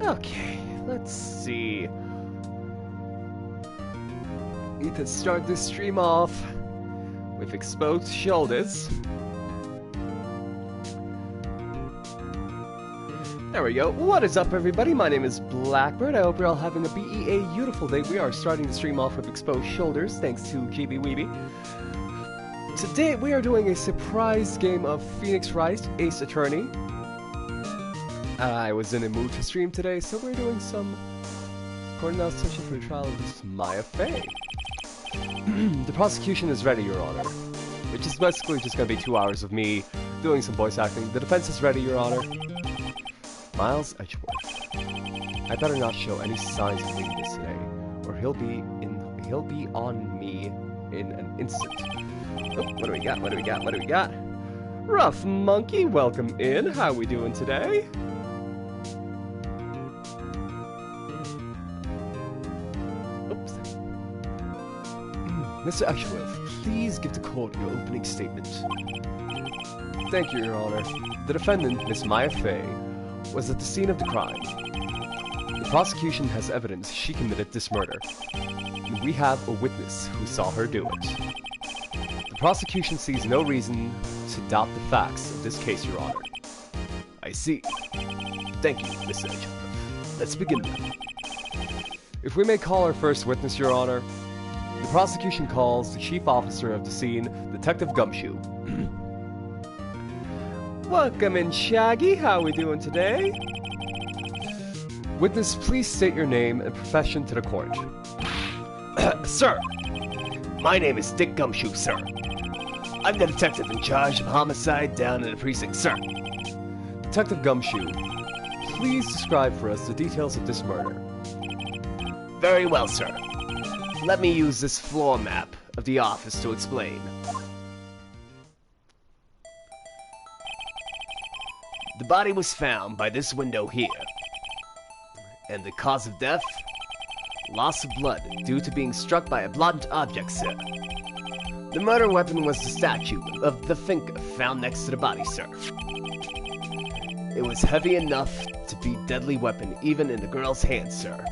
Okay, let's see. Need to start this stream off with exposed shoulders. There we go. What is up, everybody? My name is Blackbird. I hope you're all having a beautiful day. We are starting the stream off with exposed shoulders, thanks to GB. Today, we are doing a surprise game of Phoenix Wright, Ace Attorney. I was in a mood to stream today, so we're doing some court session for the trial of Miss Maya Fey. The prosecution is ready, Your Honor. Which is basically just going to be 2 hours of me doing some voice acting. The defense is ready, Your Honor. Miles Edgeworth. I better not show any signs of weakness today, or he'll be on me in an instant. Oh, what do we got? Rough Monkey, welcome in. How we doing today? Oops. Mr. Edgeworth, please give the court your opening statement. Thank you, Your Honor. The defendant, Miss Maya Fey, was at the scene of the crime. The prosecution has evidence she committed this murder. And we have a witness who saw her do it. The prosecution sees no reason to doubt the facts of this case, Your Honor. I see. Thank you, Mr. Edgeworth. Let's begin then. If we may call our first witness, Your Honor, the prosecution calls the chief officer of the scene, Detective Gumshoe. Welcome in, Shaggy. How we doing today? Witness, please state your name and profession to the court. Sir, my name is Dick Gumshoe, sir. I'm the detective in charge of homicide down in the precinct, sir. Detective Gumshoe, please describe for us the details of this murder. Very well, sir. Let me use this floor map of the office to explain. The body was found by this window here. And the cause of death? Loss of blood due to being struck by a blunt object, sir. The murder weapon was the statue of the Finca found next to the body, sir. It was heavy enough to be a deadly weapon even in the girl's hands, sir.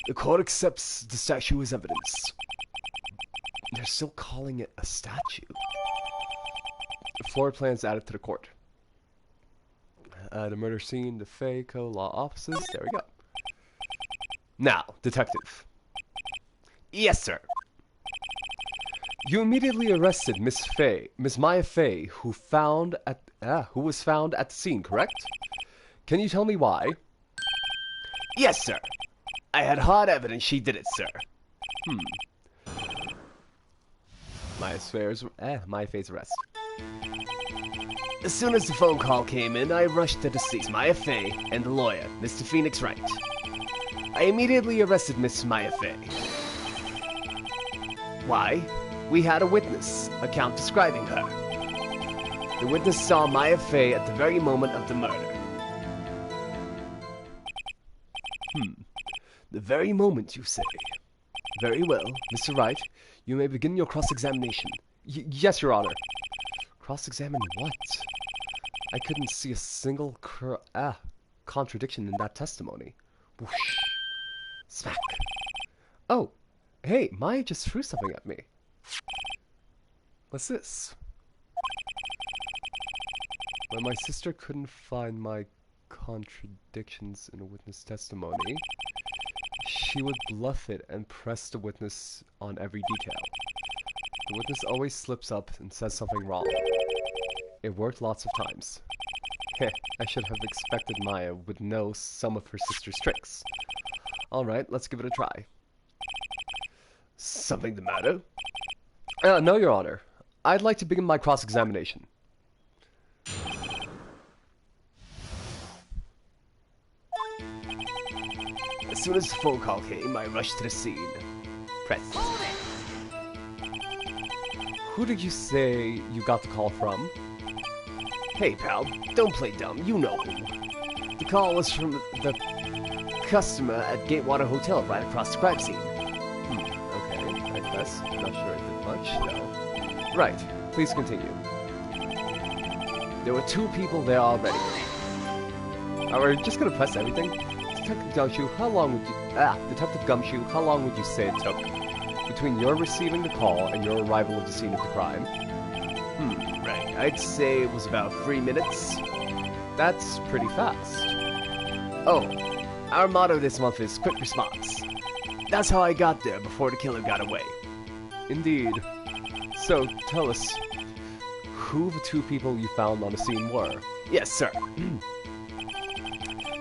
The court accepts the statue as evidence. They're still calling it a statue. Floor plans added to the court. The murder scene, the FACO law offices. There we go. Now, detective. Yes, sir. You immediately arrested Miss Maya Fey, who was found at the scene, correct? Can you tell me why? Yes, sir. I had hard evidence she did it, sir. Maya Fey's arrest. As soon as the phone call came in, I rushed to the scene, Maya Fey and the lawyer, Mr. Phoenix Wright. I immediately arrested Miss Maya Fey. Why? We had a witness account describing her. The witness saw Maya Fey at the very moment of the murder. The very moment, you say? Very well, Mr. Wright. You may begin your cross-examination. Yes, Your Honor. Cross-examine what? I couldn't see a single contradiction in that testimony. Whoosh. Smack. Oh, hey, Maya just threw something at me. What's this? When my sister couldn't find my contradictions in a witness testimony, she would bluff it and press the witness on every detail. The witness always slips up and says something wrong. It worked lots of times. Heh, I should have expected Maya would know some of her sister's tricks. Alright, let's give it a try. Something the matter? No, Your Honor. I'd like to begin my cross-examination. As soon as the phone call came, I rushed to the scene. Press. Who did you say you got the call from? Hey, pal, don't play dumb. You know who. The call was from the customer at Gatewater Hotel right across the crime scene. Okay, I guess. I'm not sure it did much, no. Right, please continue. There were 2 people there already. We're just gonna press everything. Detective Gumshoe, how long would you... Detective Gumshoe, how long would you say it took between your receiving the call and your arrival at the scene of the crime? Right. I'd say it was about 3 minutes. That's pretty fast. Oh, our motto this month is quick response. That's how I got there before the killer got away. Indeed. So, tell us, who the two people you found on the scene were? Yes, sir.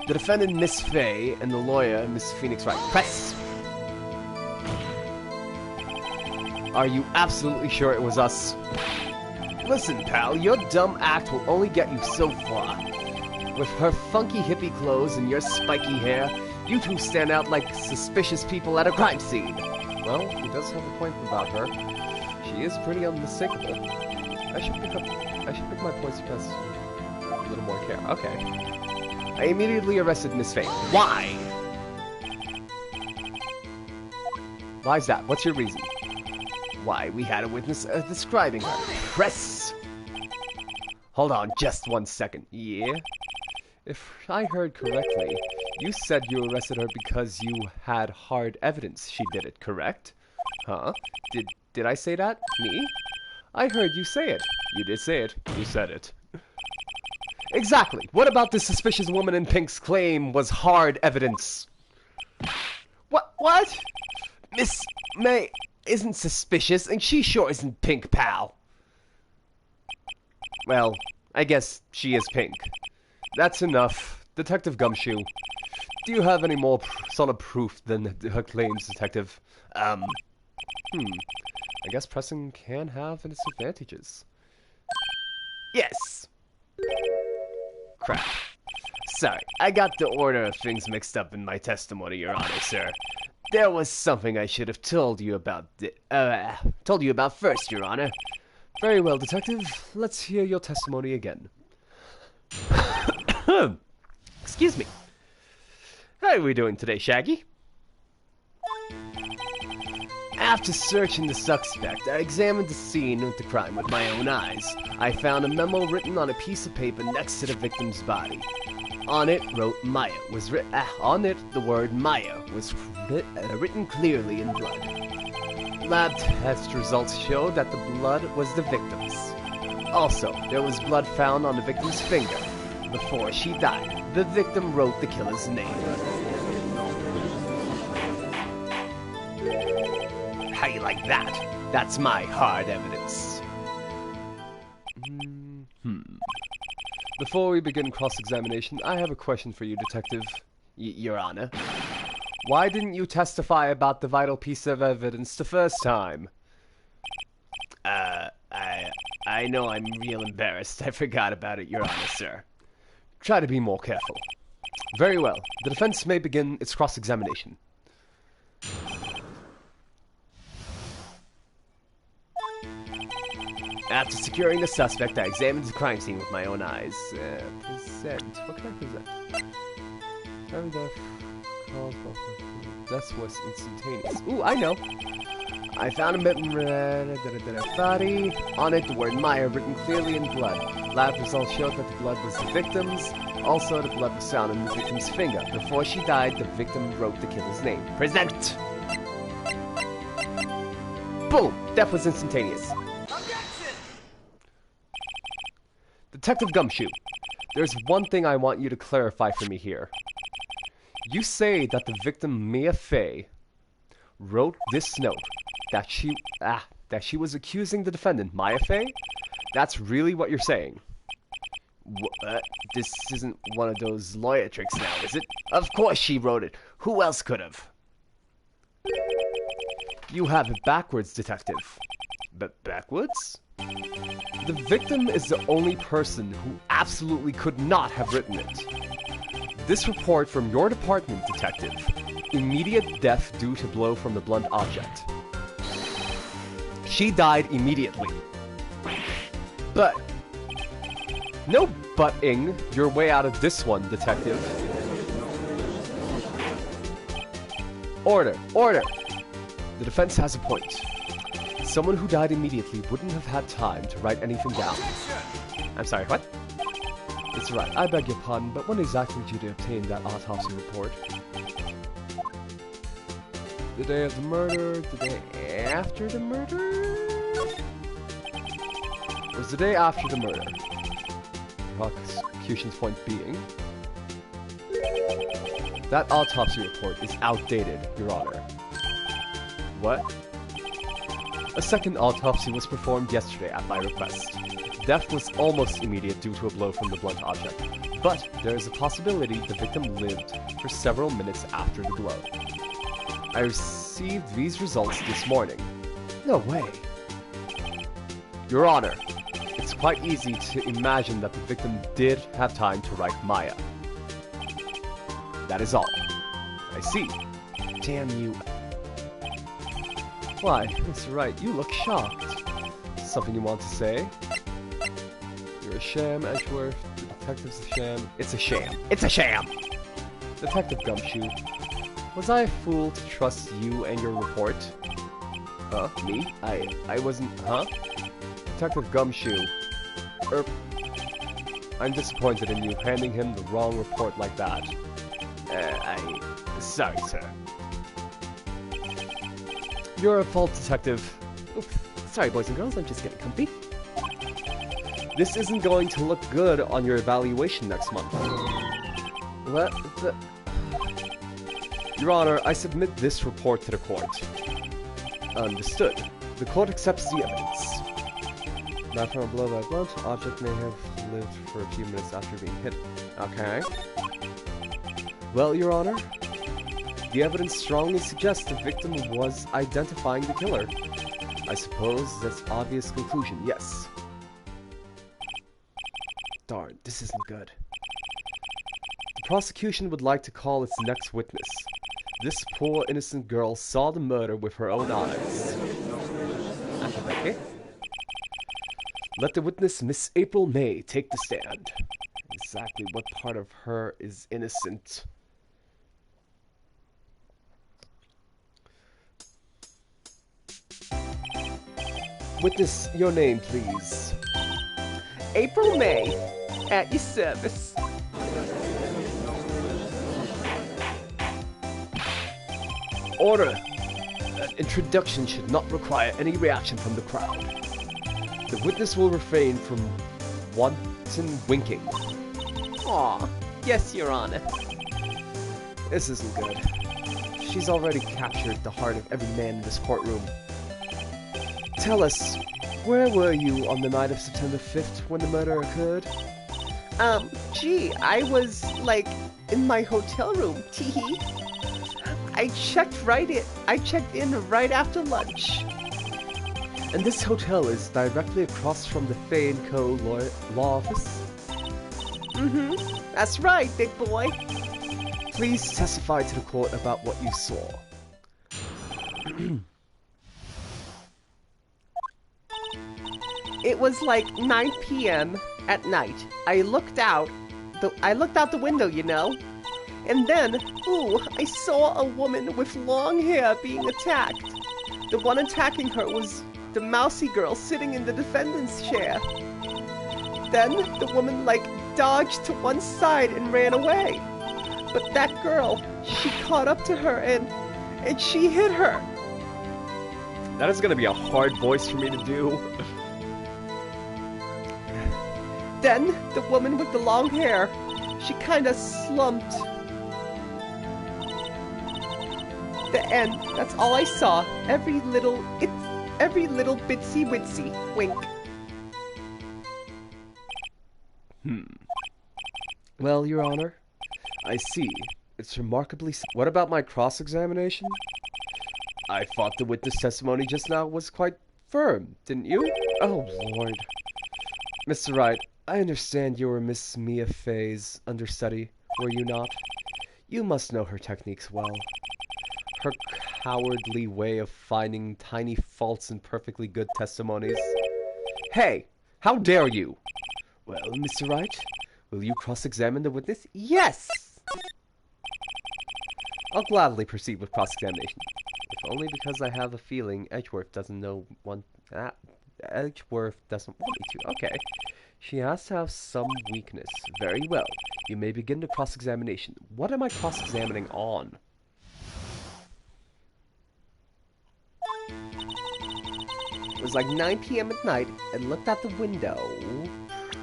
The defendant, Miss Faye, and the lawyer, Miss Phoenix Wright. Press! Are you absolutely sure it was us? Listen, pal, your dumb act will only get you so far. With her funky hippie clothes and your spiky hair, you two stand out like suspicious people at a crime scene. Well, he does have a point about her. She is pretty unmistakable. I should pick my points because a little more care. Okay. I immediately arrested Miss Faye. Why? Why's that? What's your reason? Why, we had a witness describing her. Press! Hold on just 1 second. Yeah? If I heard correctly, you said you arrested her because you had hard evidence she did it, correct? Huh? Did I say that? Me? I heard you say it. You did say it. You said it. Exactly. What about this suspicious woman in pink's claim was hard evidence? What? Miss May isn't suspicious, and she sure isn't pink, pal. Well, I guess she is pink. That's enough. Detective Gumshoe, do you have any more solid proof than her claims, Detective? I guess pressing can have its advantages. Yes. Crap. Sorry, I got the order of things mixed up in my testimony, Your Honor, sir. There was something I should have told you about first, Your Honor. Very well, Detective. Let's hear your testimony again. Excuse me. How are we doing today, Shaggy? After searching the suspect, I examined the scene of the crime with my own eyes. I found a memo written on a piece of paper next to the victim's body. On it, the word Maya was written clearly in blood. Lab test results showed that the blood was the victim's. Also, there was blood found on the victim's finger. Before she died, the victim wrote the killer's name. How you like that? That's my hard evidence. Before we begin cross-examination, I have a question for you, Detective. Your Honor. Why didn't you testify about the vital piece of evidence the first time? I know I'm real embarrassed. I forgot about it, Your Honor, sir. Try to be more careful. Very well. The defense may begin its cross-examination. After securing the suspect, I examined the crime scene with my own eyes. Present. What can I present? Death was instantaneous. Ooh, I know. I found a body. On it, the word Maya written clearly in blood. Lab results showed that the blood was the victim's. Also, the blood was found in the victim's finger. Before she died, the victim wrote the killer's name. Present! Boom! Death was instantaneous. Detective Gumshoe, there's one thing I want you to clarify for me here. You say that the victim, Mia Fey, wrote this note that she was accusing the defendant, Maya Fey? That's really what you're saying? This isn't one of those lawyer tricks now, is it? Of course she wrote it. Who else could have? You have it backwards, Detective. But backwards? The victim is the only person who absolutely could not have written it. This report from your department, Detective. Immediate death due to blow from the blunt object. She died immediately. But no butting your way out of this one, Detective. Order! Order! The defense has a point. Someone who died immediately wouldn't have had time to write anything down. I'm sorry, what? It's right, I beg your pardon, but when exactly did you obtain that autopsy report? The day of the murder? The day after the murder? It was the day after the murder. Prosecution's point being, that autopsy report is outdated, Your Honor. What? A second autopsy was performed yesterday at my request. Death was almost immediate due to a blow from the blunt object, but there is a possibility the victim lived for several minutes after the blow. I received these results this morning. No way. Your Honor, it's quite easy to imagine that the victim did have time to write Maya. That is all. I see. Damn you. Why, Mr. Wright, you look shocked. Something you want to say? You're a sham, Edgeworth. The detective's a sham. It's a sham. It's a sham! Detective Gumshoe, was I a fool to trust you and your report? Huh? Me? I wasn't... Huh? Detective Gumshoe. I'm disappointed in you handing him the wrong report like that. Sorry, sir. You're a fault detective. Oops. Sorry, boys and girls, I'm just getting comfy. This isn't going to look good on your evaluation next month. What the... Your Honor, I submit this report to the court. Understood. The court accepts the evidence. Not from a blow by blunt, object may have lived for a few minutes after being hit. Okay. Well, Your Honor, the evidence strongly suggests the victim was identifying the killer. I suppose that's obvious conclusion, yes. Darn, this isn't good. The prosecution would like to call its next witness. This poor innocent girl saw the murder with her own eyes. Okay. Let the witness, Miss April May, take the stand. Exactly what part of her is innocent? Witness, your name, please. April May, at your service. Order. An introduction should not require any reaction from the crowd. The witness will refrain from wanton winking. Aw, yes, Your Honor. This isn't good. She's already captured the heart of every man in this courtroom. Tell us, where were you on the night of September 5th when the murder occurred? Gee, I was, like, in my hotel room, teehee. I checked in right after lunch. And this hotel is directly across from the Fay & Co. law office? Mm-hmm, that's right, big boy. Please testify to the court about what you saw. It was like 9 p.m. at night. I looked out the window, you know. And then, ooh, I saw a woman with long hair being attacked. The one attacking her was the mousy girl sitting in the defendant's chair. Then the woman, like, dodged to one side and ran away. But that girl, she caught up to her and she hit her. That is gonna be a hard voice for me to do. Then, the woman with the long hair, she kinda slumped. The end. That's all I saw. Every little bitsy witsy wink. Well, Your Honor, I see. It's remarkably... What about my cross-examination? I thought the witness testimony just now was quite firm, didn't you? Oh, Lord. Mr. Wright, I understand you were Miss Mia Fay's understudy, were you not? You must know her techniques well. Her cowardly way of finding tiny faults in perfectly good testimonies. Hey! How dare you! Well, Mr. Wright, will you cross-examine the witness? Yes! I'll gladly proceed with cross-examination. If only because I have a feeling Edgeworth doesn't want me to. Okay. She has to have some weakness. Very well. You may begin the cross-examination. What am I cross-examining on? It was like 9 p.m. at night and looked out the window.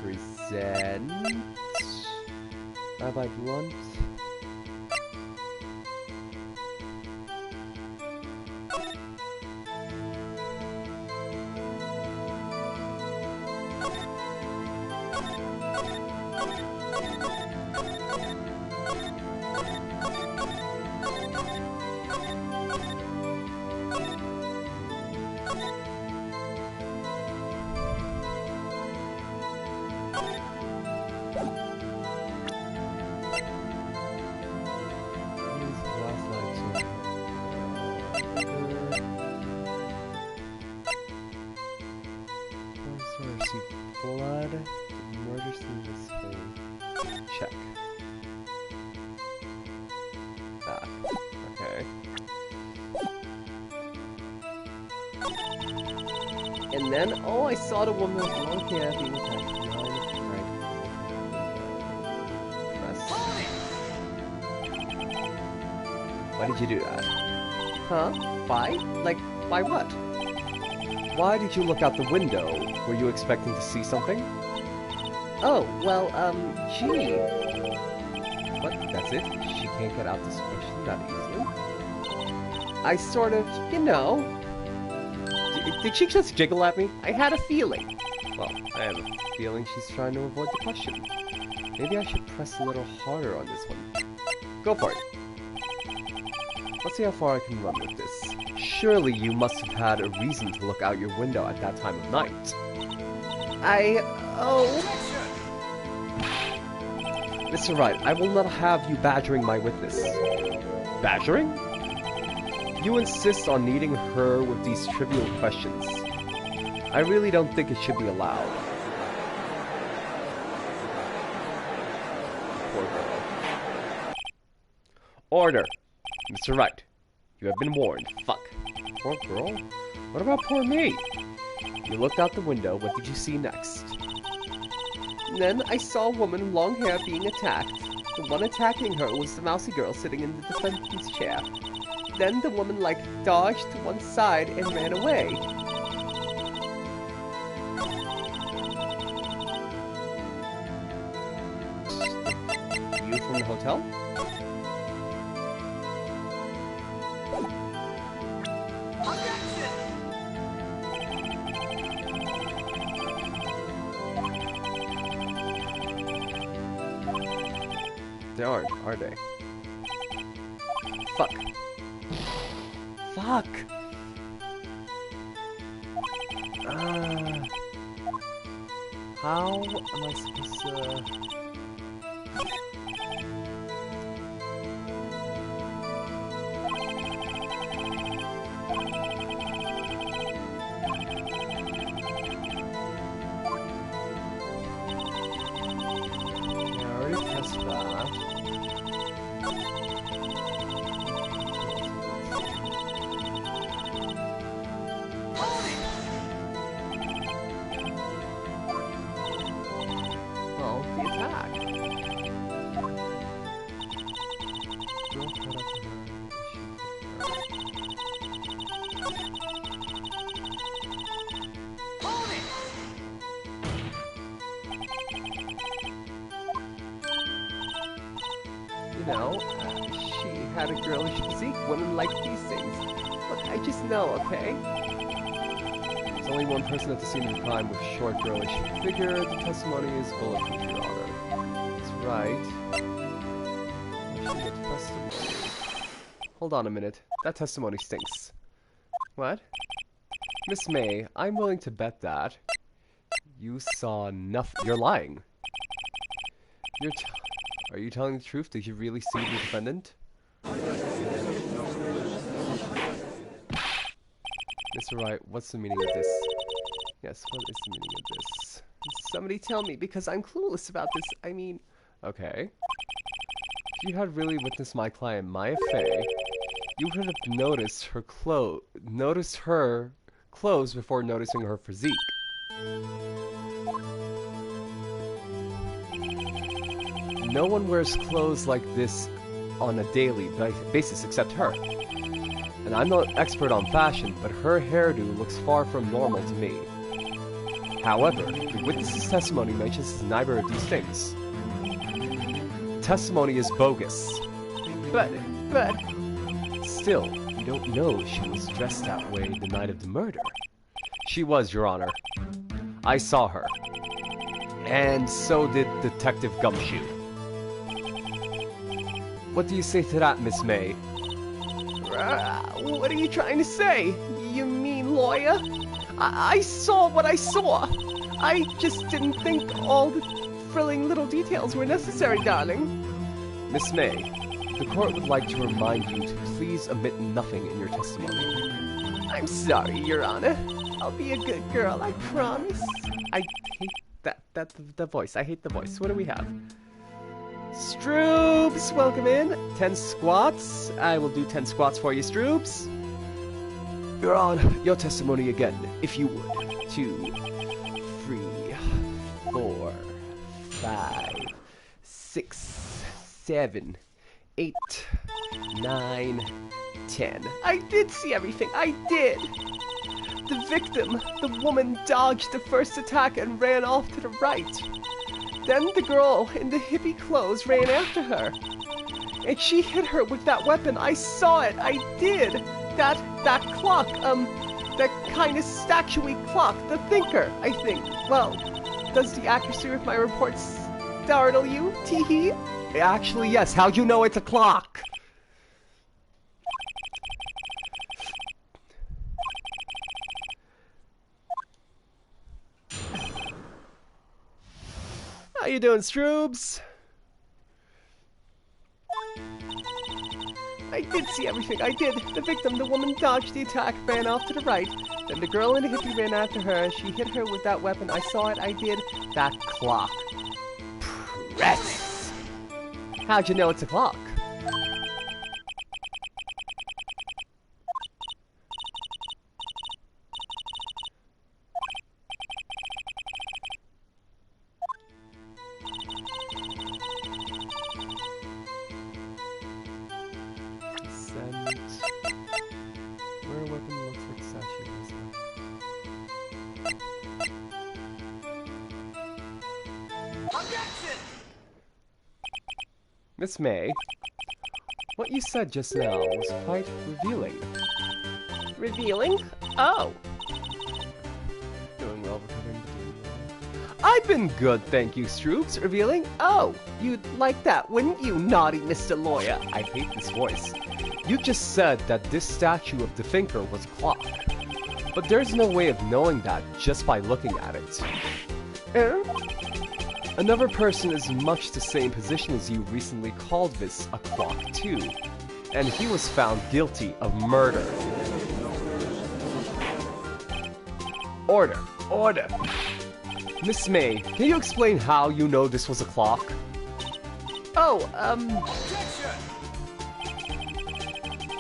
Present. Have I blunt? Blood. Murder scene this way. Check. Back. Okay. And then, oh, I saw the woman with long hair being attacked. Why did you do that? Huh? Why? Like, why what? Why did you look out the window? Were you expecting to see something? Oh, well, gee. What? That's it? She can't get out this question that easily? I sort of, you know... Did she just jiggle at me? I had a feeling. Well, I have a feeling she's trying to avoid the question. Maybe I should press a little harder on this one. Go for it. Let's see how far I can run with this. Surely you must have had a reason to look out your window at that time of night. Mr. Wright, I will not have you badgering my witness. Badgering? You insist on needing her with these trivial questions. I really don't think it should be allowed. Poor girl. Order! Mr. Wright, you have been warned. Fuck. Poor girl? What about poor me? You looked out the window. What did you see next? Then I saw a woman with long hair being attacked. The one attacking her was the mousy girl sitting in the defendant's chair. Then the woman, like, dodged to one side and ran away. You from the hotel? They aren't, are they? Fuck. Fuck! How am I supposed to... Yeah, I already pressed that. You know, she had a girlish physique. Women like these things. Look, I just know, okay? There's only one person at the scene of the crime with a short, girlish figure. The testimony is bulletproof, Your Honor. That's right. Testimony. Hold on a minute. That testimony stinks. What? Miss May, I'm willing to bet that you saw nothing. You're lying. Are you telling the truth? Did you really see the defendant? Mr. Wright, what's the meaning of this? Yes, what is the meaning of this? Somebody tell me, because I'm clueless about this. I mean... Okay. If you had really witnessed my client, Maya Fey, you would have noticed her clothes before noticing her physique. No one wears clothes like this on a daily basis except her. And I'm no expert on fashion, but her hairdo looks far from normal to me. However, the witness's testimony mentions neither of these things. Testimony is bogus. But... Still, you don't know she was dressed that way the night of the murder. She was, Your Honor. I saw her. And so did Detective Gumshoe. What do you say to that, Miss May? What are you trying to say? You mean lawyer? I saw what I saw. I just didn't think all the thrilling little details were necessary, darling. Miss May, the court would like to remind you to please omit nothing in your testimony. I'm sorry, Your Honor. I'll be a good girl, I promise. I hate the voice. I hate the voice. What do we have? Stroops, welcome in. 10 squats. I will do 10 squats for you, Stroops. You're on your testimony again, if you would. 2, 3, 4, 5, 6, 7, 8, 9, 10. I did see everything. I did. The victim, the woman, dodged the first attack and ran off to the right. Then the girl in the hippie clothes ran after her. And she hit her with that weapon. I saw it. I did. That clock, that kind of statuey clock. The thinker, I think. Well, does the accuracy of my reports startle you, Teehee? Actually, yes. How'd you know it's a clock? How you doing, Stroobs? I did see everything. I did. The victim, the woman, dodged the attack, ran off to the right. Then the girl in the hippie ran after her. She hit her with that weapon. I saw it. I did. That clock. Press! How'd you know it's a clock? Miss May, what you said just now was quite revealing. Revealing? Oh. Doing well, recovering. I've been good, thank you, Stroops. Revealing? Oh, you'd like that, wouldn't you, naughty Mr. Lawyer? I hate this voice. You just said that this statue of the thinker was a clock. But there's no way of knowing that just by looking at it. Another person is much the same position as you recently called this a clock too, and he was found guilty of murder. Order! Order! Miss May, can you explain how you know this was a clock? Oh,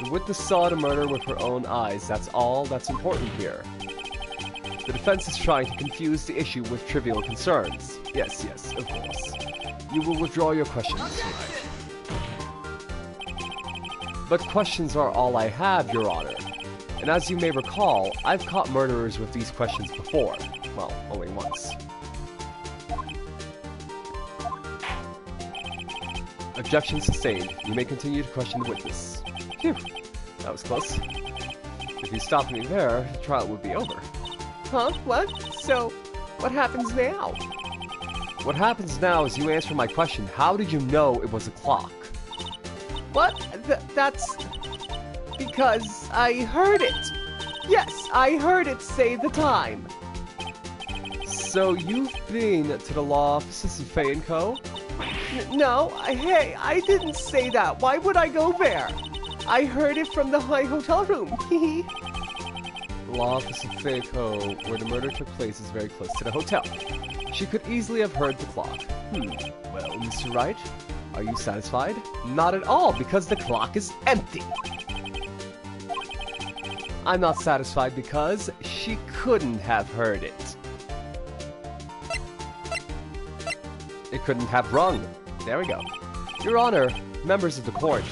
the witness saw the murder with her own eyes. That's all that's important here. The defense is trying to confuse the issue with trivial concerns. Yes, yes, of course. You will withdraw your questions tonight. But questions are all I have, Your Honor. And as you may recall, I've caught murderers with these questions before. Well, only once. Objection sustained. You may continue to question the witness. Phew, that was close. If you stopped me there, the trial would be over. Huh? What? So, what happens now? What happens now is you answer my question. How did you know it was a clock? What? That's... because I heard it. Yes, I heard it say the time. So you've been to the law offices of Fay & Co.? No, hey, I didn't say that. Why would I go there? I heard it from the high hotel room. Hehe. The law office of Fay & Co., where the murder took place, is very close to the hotel. She could easily have heard the clock. Well, Mr. Wright, are you satisfied? Not at all, because the clock is empty. I'm not satisfied because she couldn't have heard it. It couldn't have rung. There we go. Your Honor, members of the court.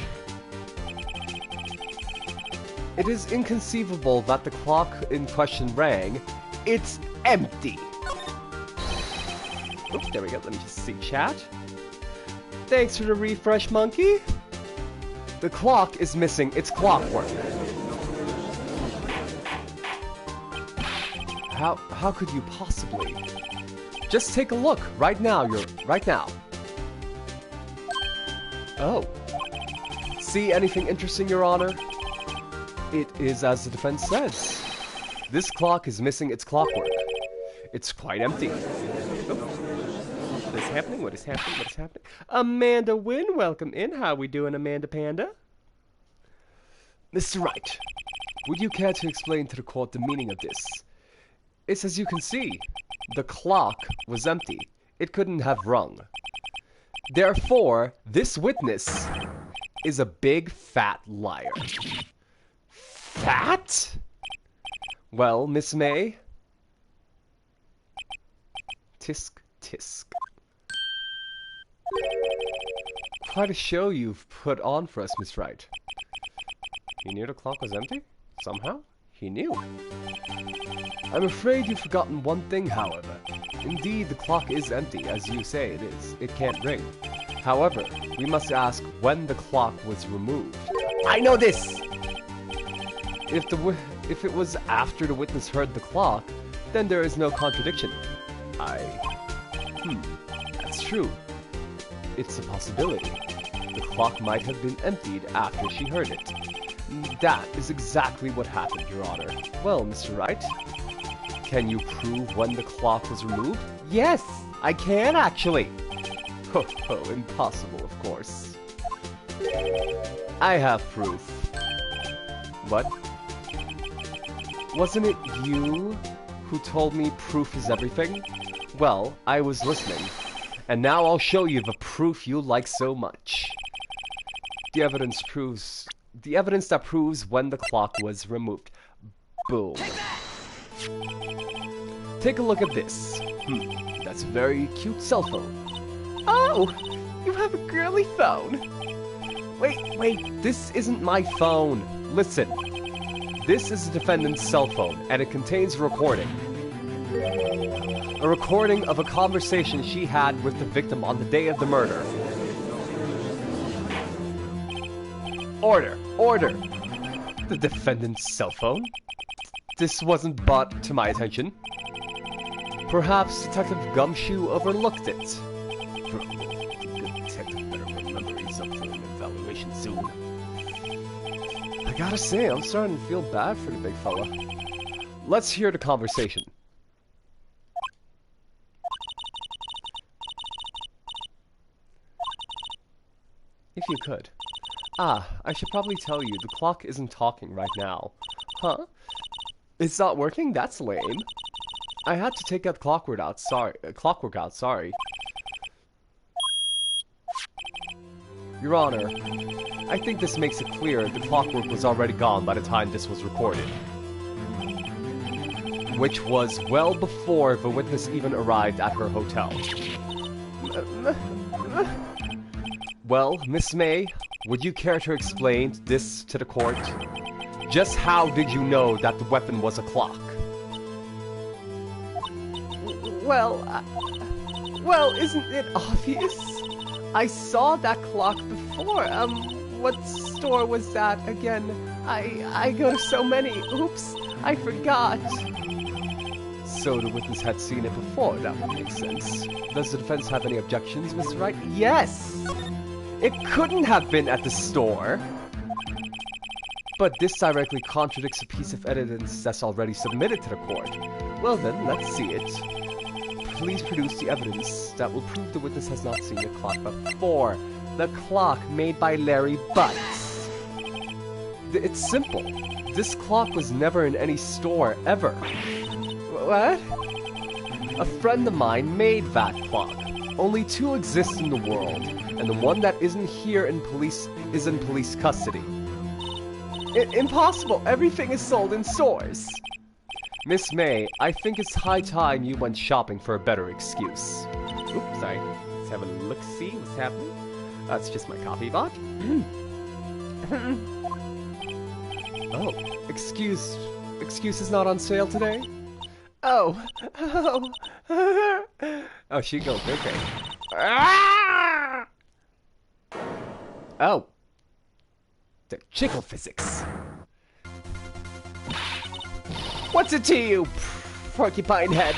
It is inconceivable that the clock in question rang. It's empty. Oops, there we go. Let me just see chat. Thanks for the refresh, monkey. The clock is missing its clockwork. How could you possibly? Just take a look right now. Right now. Oh. See anything interesting, Your Honor? It is as the defense says. This clock is missing its clockwork. It's quite empty. Oh. What is happening? What is happening? What is happening? Amanda Wynn, welcome in. How we doing, Amanda Panda? Mr. Wright, would you care to explain to the court the meaning of this? It's as you can see. The clock was empty. It couldn't have rung. Therefore, this witness is a big fat liar. Fat? Well, Miss May? Tisk, tisk. Quite a show you've put on for us, Miss Wright. He knew the clock was empty? Somehow? He knew. I'm afraid you've forgotten one thing, however. Indeed, the clock is empty, as you say it is. It can't ring. However, we must ask when the clock was removed. I know this! If it was after the witness heard the clock, then there is no contradiction. That's true. It's a possibility. The clock might have been emptied after she heard it. That is exactly what happened, Your Honor. Well, Mr. Wright, can you prove when the clock was removed? Yes, I can actually. Ho ho, impossible, of course. I have proof. What? Wasn't it you who told me proof is everything? Well, I was listening. And now I'll show you the proof you like so much. The evidence that proves when the clock was removed. Boom. Take a look at this. That's a very cute cell phone. Oh, you have a girly phone. Wait, this isn't my phone. Listen. This is the defendant's cell phone, and it contains a recording. A recording of a conversation she had with the victim on the day of the murder. Order! Order! The defendant's cell phone? This wasn't brought to my attention. Perhaps Detective Gumshoe overlooked it. Good detective better remember he's up for an evaluation soon. I gotta say, I'm starting to feel bad for the big fella. Let's hear the conversation. If you could. I should probably tell you, the clock isn't talking right now. Huh? It's not working? That's lame. I had to take that clockwork out, sorry. Your Honor, I think this makes it clear the clockwork was already gone by the time this was recorded. Which was well before the witness even arrived at her hotel. Well, Miss May, would you care to explain this to the court? Just how did you know that the weapon was a clock? Well, isn't it obvious? I saw that clock before. What store was that again? I go to so many. Oops, I forgot. So the witness had seen it before. That would make sense. Does the defense have any objections, Mr. Wright? Yes! It couldn't have been at the store. But this directly contradicts a piece of evidence that's already submitted to the court. Well then, let's see it. Please produce the evidence that will prove the witness has not seen the clock before. The clock made by Larry Butts. It's simple. This clock was never in any store, ever. What? A friend of mine made that clock. Only two exist in the world, and the one that isn't here is in police custody. Impossible! Everything is sold in stores! Miss May, I think it's high time you went shopping for a better excuse. Oops, sorry. have a look-see what's happening. That's just my coffee bot. Oh, excuse is not on sale today? Oh. Oh, she goes, okay. Oh. The chickle physics. What's it to you, porcupine head?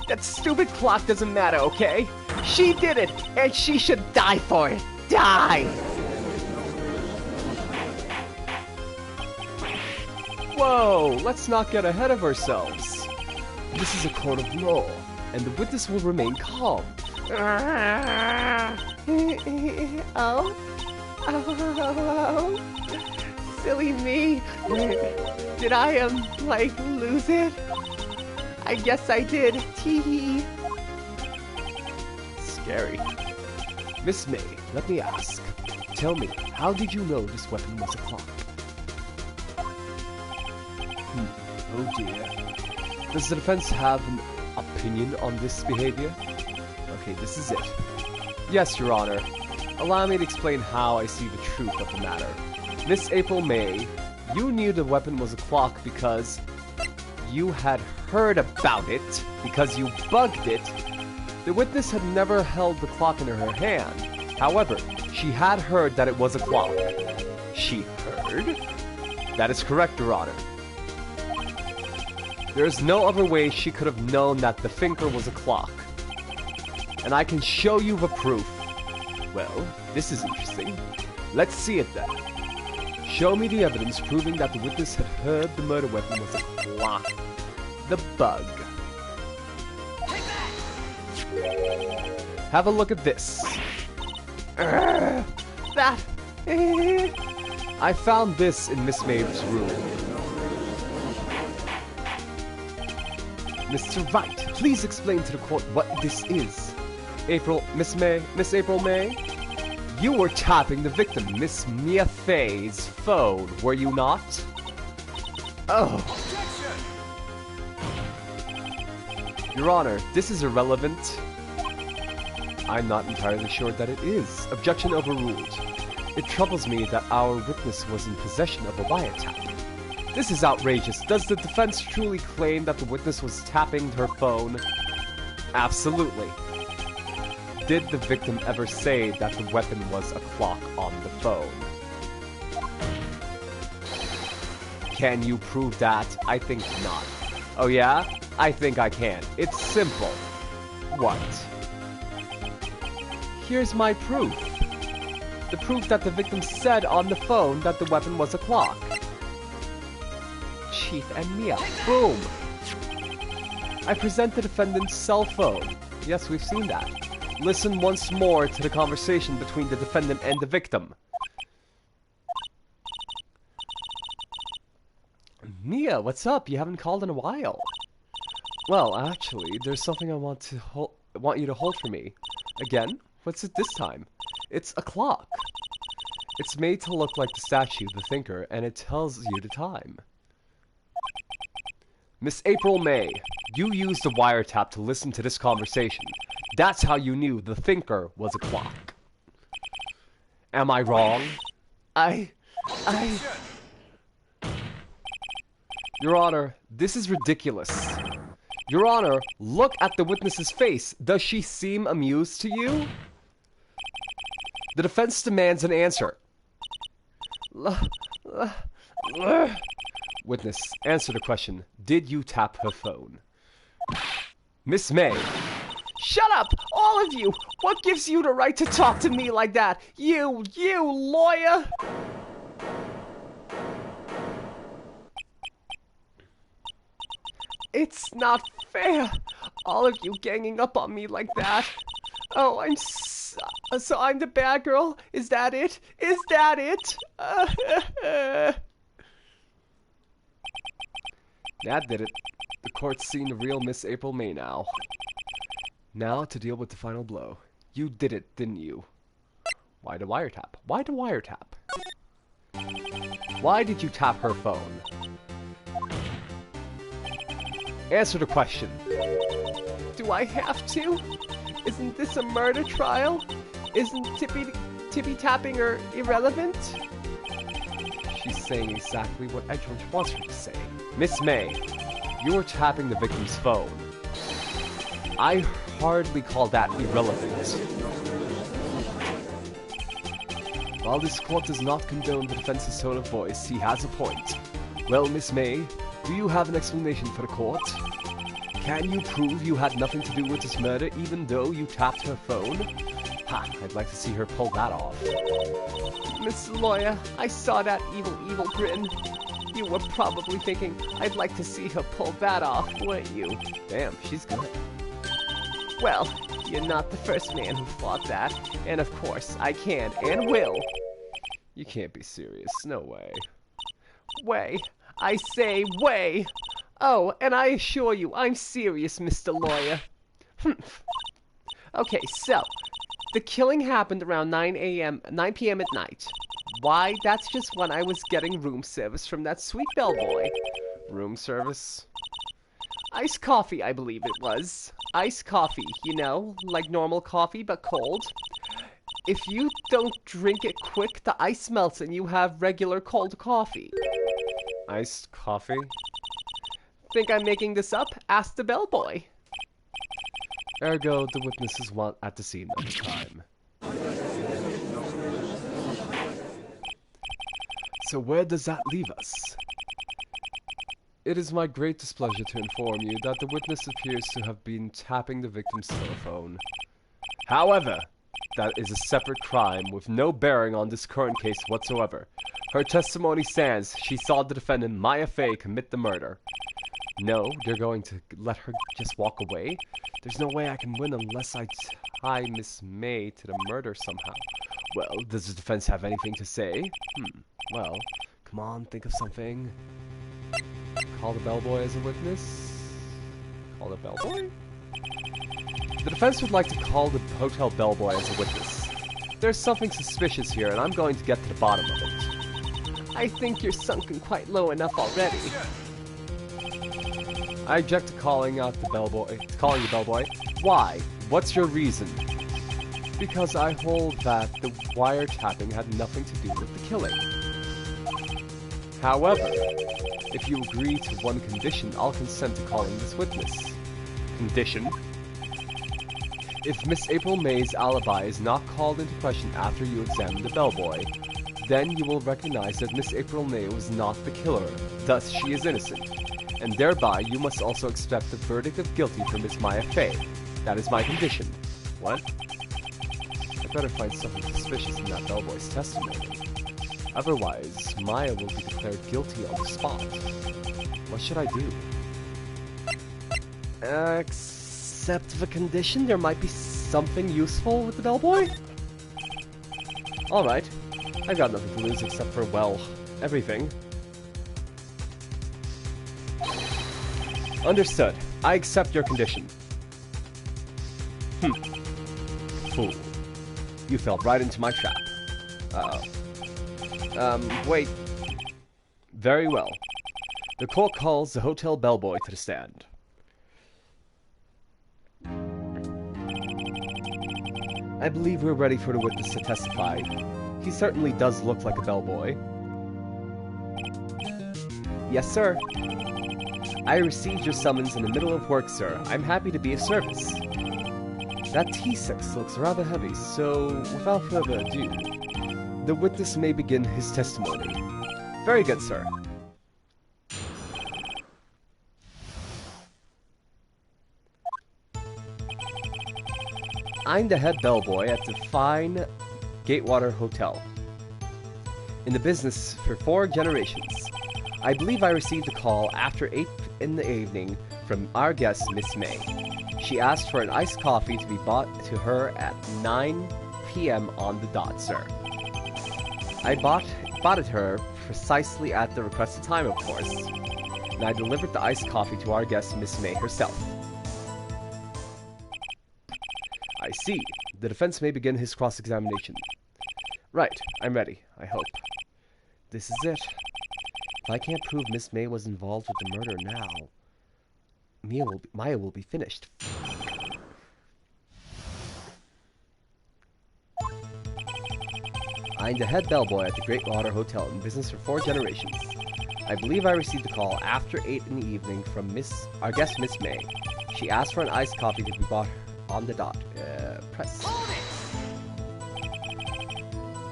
That stupid clock doesn't matter, okay? She did it, and she should die for it. Die! Whoa, let's not get ahead of ourselves. This is a court of law, and the witness will remain calm. Oh, silly me. Did I, like, lose it? I guess I did. Tee-hee. Scary. Miss May, let me ask. Tell me, how did you know this weapon was a clock? Oh dear. Does the defense have an opinion on this behavior? Okay, this is it. Yes, Your Honor. Allow me to explain how I see the truth of the matter. Miss April May, you knew the weapon was a clock because you had heard about it, because you bugged it. The witness had never held the clock in her hand. However, she had heard that it was a clock. She heard? That is correct, Your Honor. There is no other way she could have known that the thinker was a clock. And I can show you the proof. Well, this is interesting. Let's see it then. Show me the evidence proving that the witness had heard the murder weapon was a clock. The bug. Have a look at this. That. I found this in Miss Maeve's room. Mr. Wright, please explain to the court what this is. Miss April May? You were tapping the victim, Miss Mia Fey's phone, were you not? Oh. Your Honor, this is irrelevant. I'm not entirely sure that it is. Objection overruled. It troubles me that our witness was in possession of a wiretap. This is outrageous. Does the defense truly claim that the witness was tapping her phone? Absolutely. Did the victim ever say that the weapon was a clock on the phone? Can you prove that? I think not. Oh yeah? I think I can. It's simple. What? Here's my proof. The proof that the victim said on the phone that the weapon was a clock. Chief and Mia. Boom! I present the defendant's cell phone. Yes, we've seen that. Listen once more to the conversation between the defendant and the victim. Mia, what's up? You haven't called in a while. Well, actually, there's something I want you to hold for me. Again? What's it this time? It's a clock. It's made to look like the statue, the thinker, and it tells you the time. Miss April May, you used the wiretap to listen to this conversation. That's how you knew the thinker was a clock. Am I wrong? Your Honor, this is ridiculous. Your Honor, look at the witness's face. Does she seem amused to you? The defense demands an answer. Witness, answer the question. Did you tap her phone? Miss May. Shut up, all of you! What gives you the right to talk to me like that? You lawyer! It's not fair. All of you ganging up on me like that. Oh, so I'm the bad girl? Is that it? Is that it? That did it. The court's seen the real Miss April May now. Now to deal with the final blow. You did it, didn't you? Why the wiretap? Why the wiretap? Why did you tap her phone? Answer the question. Do I have to? Isn't this a murder trial? Isn't tippy-tapping her irrelevant? She's saying exactly what Edgeworth wants her to say. Miss May, you were tapping the victim's phone. I hardly call that irrelevant. While this court does not condone the defense's tone of voice, he has a point. Well, Miss May, do you have an explanation for the court? Can you prove you had nothing to do with this murder even though you tapped her phone? Ha, I'd like to see her pull that off. Mr. Lawyer, I saw that evil grin. You were probably thinking, I'd like to see her pull that off, weren't you? Damn, she's good. Well, you're not the first man who thought that, and of course, I can and will. You can't be serious, no way. Way. I say way. Oh, and I assure you, I'm serious, Mr. Lawyer. Okay, so, the killing happened around 9 p.m. at night. Why, that's just when I was getting room service from that sweet bellboy. Room service? Iced coffee, I believe it was. Iced coffee, you know, like normal coffee, but cold. If you don't drink it quick, the ice melts and you have regular cold coffee. Iced coffee? Think I'm making this up? Ask the bellboy. Ergo, the witnesses want at the scene of the crime. So where does that leave us? It is my great displeasure to inform you that the witness appears to have been tapping the victim's telephone. However, that is a separate crime with no bearing on this current case whatsoever. Her testimony stands. She saw the defendant, Maya Fey, commit the murder. No, you're going to let her just walk away? There's no way I can win unless I tie Miss May to the murder somehow. Well, does the defense have anything to say? Well, come on, think of something. Call the bellboy as a witness? Call the bellboy? The defense would like to call the hotel bellboy as a witness. There's something suspicious here, and I'm going to get to the bottom of it. I think you're sunken quite low enough already. I object to calling the bellboy. Why? What's your reason? Because I hold that the wiretapping had nothing to do with the killing. However, if you agree to one condition, I'll consent to calling this witness. Condition? If Miss April May's alibi is not called into question after you examine the bellboy, then you will recognize that Miss April May was not the killer, thus she is innocent. And thereby, you must also accept the verdict of guilty for Miss Maya Fey. That is my condition. What? I better find something suspicious in that bellboy's testimony. Otherwise, Maya will be declared guilty on the spot. What should I do? Accept the condition? There might be something useful with the bellboy? Alright. I've got nothing to lose except for, well, everything. Understood. I accept your condition. Fool. You fell right into my trap. Wait. Very well. The court calls the hotel bellboy to the stand. I believe we're ready for the witness to testify. He certainly does look like a bellboy. Yes, sir. I received your summons in the middle of work, sir. I'm happy to be of service. That T6 looks rather heavy, so without further ado, the witness may begin his testimony. Very good, sir. I'm the head bellboy at the fine Gatewater Hotel. In the business for 4 generations. I believe I received a call after 8 in the evening from our guest, Miss May. She asked for an iced coffee to be bought to her at 9 p.m. on the dot, sir. I bought it her precisely at the requested time, of course, and I delivered the iced coffee to our guest, Miss May herself. I see. The defense may begin his cross-examination. Right. I'm ready, I hope. This is it. If I can't prove Miss May was involved with the murder now, Maya will be finished. I'm the head bellboy at the Great Water Hotel, in business for 4 generations. I believe I received a call after 8 in the evening from our guest Miss May. She asked for an iced coffee to be bought on the dot. Press.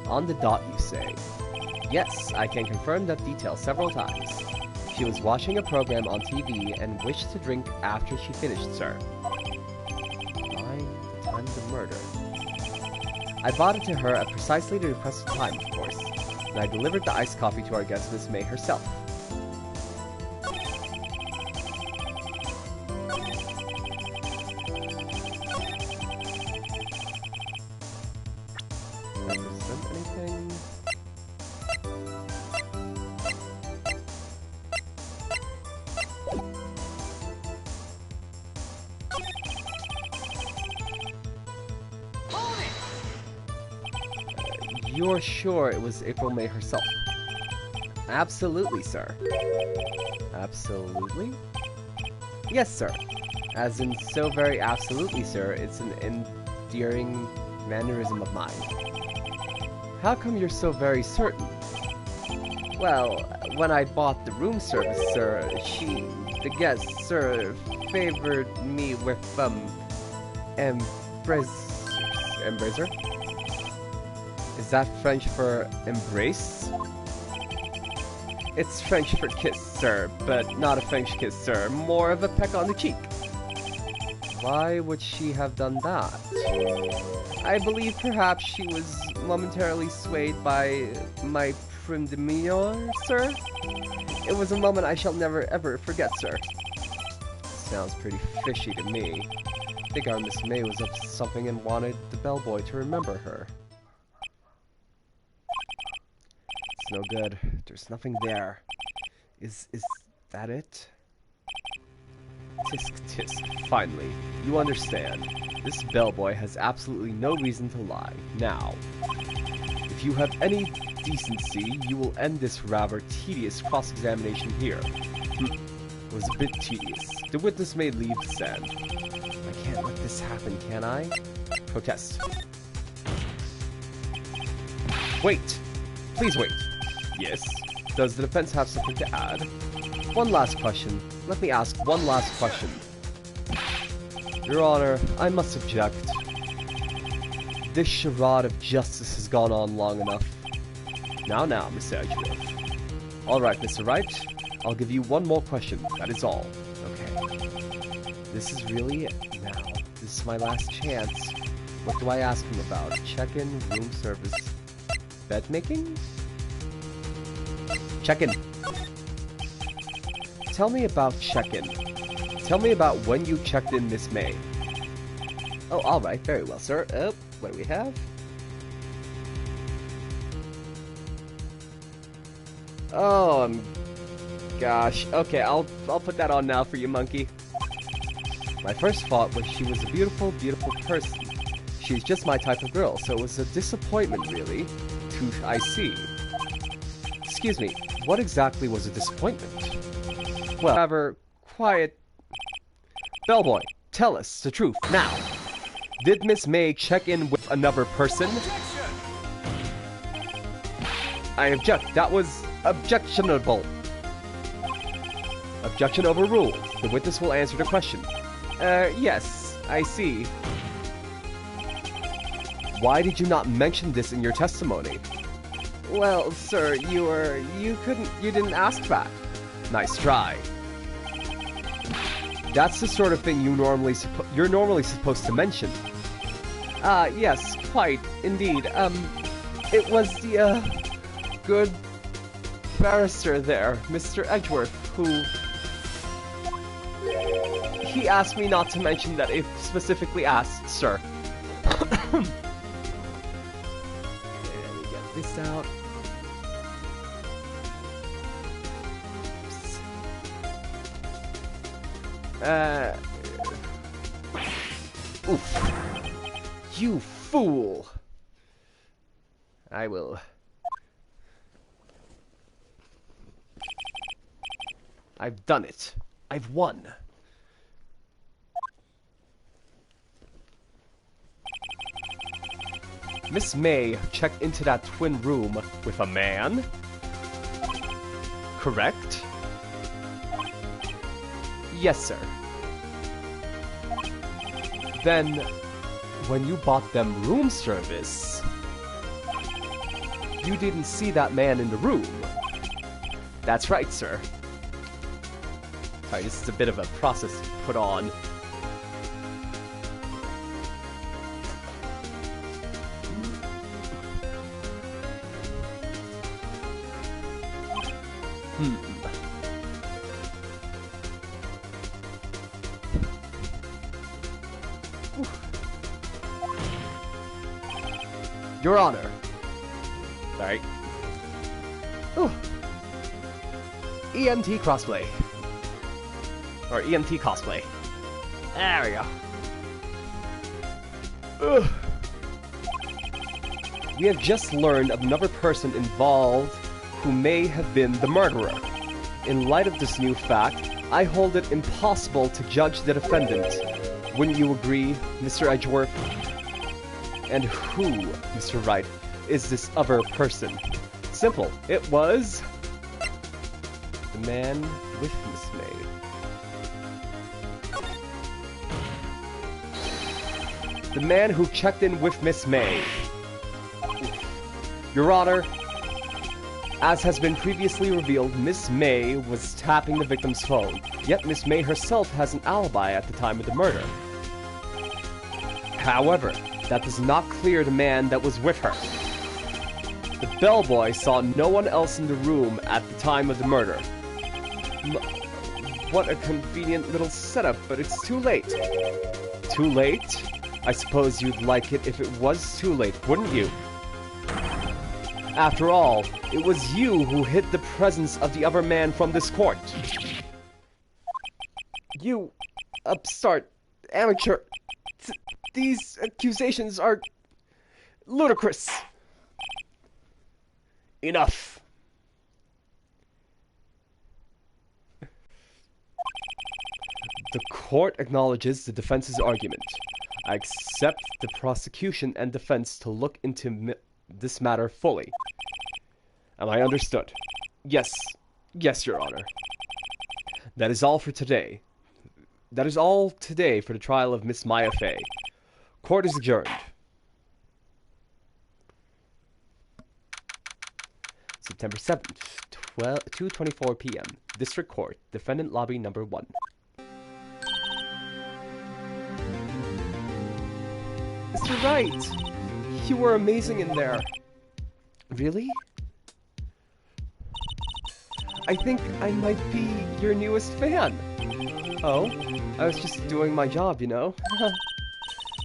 On the dot, you say? Yes, I can confirm that detail several times. She was watching a program on TV and wished to drink after she finished, sir. Time to murder. I bought it to her at precisely the requested time, of course, and I delivered the iced coffee to our guest Miss May herself. Represent anything? You're sure it was April May herself? Absolutely, sir. Absolutely? Yes, sir. As in, so very absolutely, sir. It's an endearing mannerism of mine. How come you're so very certain? Well, when I bought the room service, sir, the guest, sir, favored me with, embracer? Is that French for embrace? It's French for kiss, sir, but not a French kiss, sir. More of a peck on the cheek. Why would she have done that? I believe perhaps she was momentarily swayed by my prime demeanor, sir. It was a moment I shall never ever forget, sir. Sounds pretty fishy to me. I think our Miss May was up to something and wanted the bellboy to remember her. It's no good. There's nothing there. Is that it? Tisk tisk. Finally, you understand. This bellboy has absolutely no reason to lie. Now, if you have any decency, you will end this rather tedious cross-examination here. It was a bit tedious. The witness may leave the stand. I can't let this happen, can I? Protest. Wait! Please wait. Yes? Does the defense have something to add? One last question. Let me ask one last question. Your Honor, I must object. This charade of justice has gone on long enough. Now, Mr. Edgeworth. Alright, Mr. Wright. I'll give you one more question. That is all. Okay. This is really it now. This is my last chance. What do I ask him about? Check-in, room service, bed making? Check-in. Tell me about check-in. Tell me about when you checked in Miss May. Oh, alright. Very well, sir. What do we have? Oh, gosh. Okay, I'll put that on now for you, monkey. My first thought was she was a beautiful, beautiful person. She's just my type of girl, so it was a disappointment, really. I see. Excuse me, what exactly was a disappointment? Well, rather quiet... Bellboy, tell us the truth, now. Did Miss May check in with another person? Objection! I object. That was objectionable. Objection overruled. The witness will answer the question. Yes, I see. Why did you not mention this in your testimony? Well, sir, you didn't ask that. Nice try. That's the sort of thing you're normally supposed to mention. Yes, quite, indeed. It was the, good barrister there, Mr. Edgeworth, who... He asked me not to mention that if specifically asked, sir. Let me get this out. Oof. You fool! I will... I've done it. I've won. Miss May checked into that twin room with a man? Correct? Yes, sir. Then, when you bought them room service, you didn't see that man in the room. That's right, sir. Sorry, this is a bit of a process to put on. Your Honor. Sorry. Ooh. EMT crossplay. Or EMT cosplay. There we go. Ugh. We have just learned of another person involved who may have been the murderer. In light of this new fact, I hold it impossible to judge the defendant. Wouldn't you agree, Mr. Edgeworth? And who, Mr. Wright, is this other person? Simple. It was the man with Miss May. The man who checked in with Miss May. Your Honor, as has been previously revealed, Miss May was tapping the victim's phone. Yet Miss May herself has an alibi at the time of the murder. However, that does not clear the man that was with her. The bellboy saw no one else in the room at the time of the murder. What a convenient little setup, but it's too late. Too late? I suppose you'd like it if it was too late, wouldn't you? After all, it was you who hid the presence of the other man from this court. You upstart amateur. These accusations are ludicrous. Enough. The court acknowledges the defense's argument. I accept the prosecution and defense to look into this matter fully. Am I understood? Yes. Yes, Your Honor. That is all for today. That is all today for the trial of Miss Maya Fey. Court is adjourned. September 7th, 2:24 p.m. District Court, Defendant Lobby Number 1. Mr. Wright, you were amazing in there. Really? I think I might be your newest fan. Oh, I was just doing my job, you know?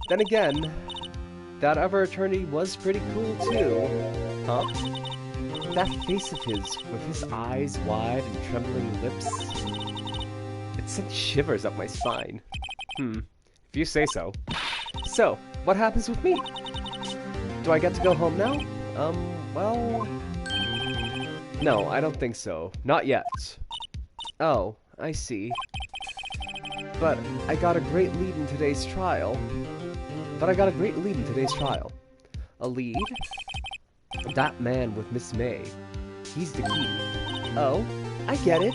Then again, that other attorney was pretty cool too. Huh? That face of his, with his eyes wide and trembling lips, it sent shivers up my spine. If you say so. So, what happens with me? Do I get to go home now? Well... No, I don't think so. Not yet. Oh, I see. But I got a great lead in today's trial. A lead? That man with Miss May. He's the key. Oh, I get it.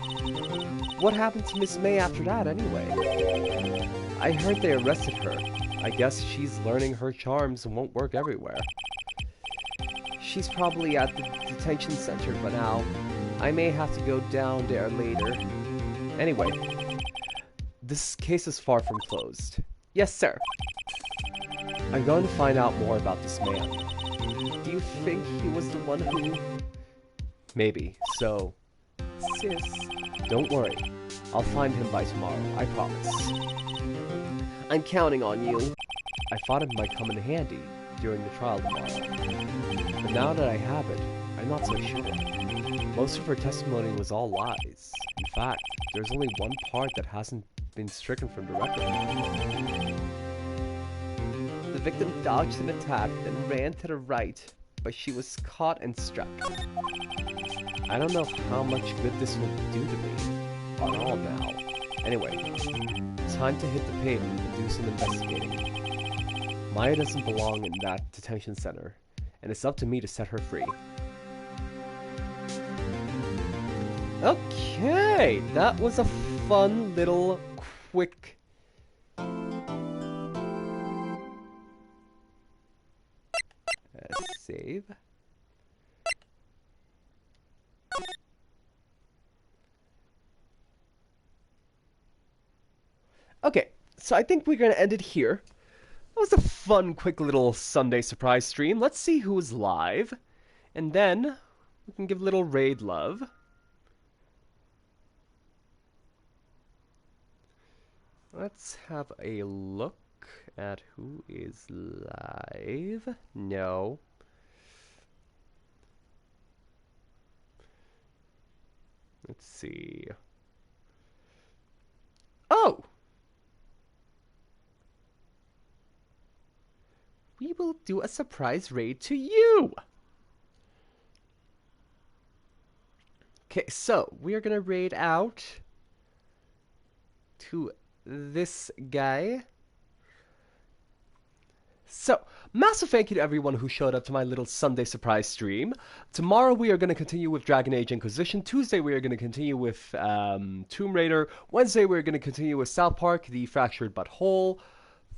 What happened to Miss May after that, anyway? I heard they arrested her. I guess she's learning her charms and won't work everywhere. She's probably at the detention center for now. I may have to go down there later. Anyway, this case is far from closed. Yes, sir. I'm going to find out more about this man. Do you think he was the one who... Maybe. So, sis, don't worry. I'll find him by tomorrow, I promise. I'm counting on you. I thought it might come in handy during the trial tomorrow. But now that I have it, I'm not so sure. Most of her testimony was all lies. In fact, there's only one part that hasn't been stricken from the record. The victim dodged an attack, then ran to the right, but she was caught and struck. I don't know how much good this will do to me. On all now. Anyway, time to hit the pavement and do some investigating. Maya doesn't belong in that detention center, and it's up to me to set her free. Okay, that was a fun little quick save. Okay, so I think we're gonna end it here. That was a fun, quick little Sunday surprise stream. Let's see who's live, and then we can give a little raid love. Let's have a look at who is live. No. Let's see. Oh! We will do a surprise raid to you! Okay, so we are gonna raid out to this guy. So, massive thank you to everyone who showed up to my little Sunday surprise stream. Tomorrow we are going to continue with Dragon Age Inquisition. Tuesday we are going to continue with Tomb Raider. Wednesday we're going to continue with South Park, The Fractured But Whole.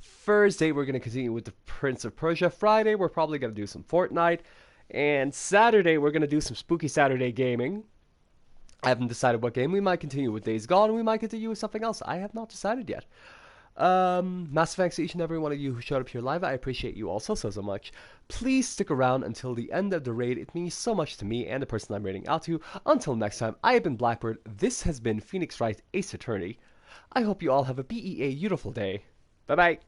Thursday we're going to continue with The Prince of Persia. Friday we're probably going to do some Fortnite. And Saturday we're going to do some Spooky Saturday gaming. I haven't decided what game. We might continue with Days Gone, and we might continue with something else. I have not decided yet. Massive thanks to each and every one of you who showed up here live. I appreciate you all so much. Please stick around until the end of the raid. It means so much to me and the person I'm raiding out to. Until next time, I have been Blackbird. This has been Phoenix Wright Ace Attorney. I hope you all have a beautiful day. Bye-bye.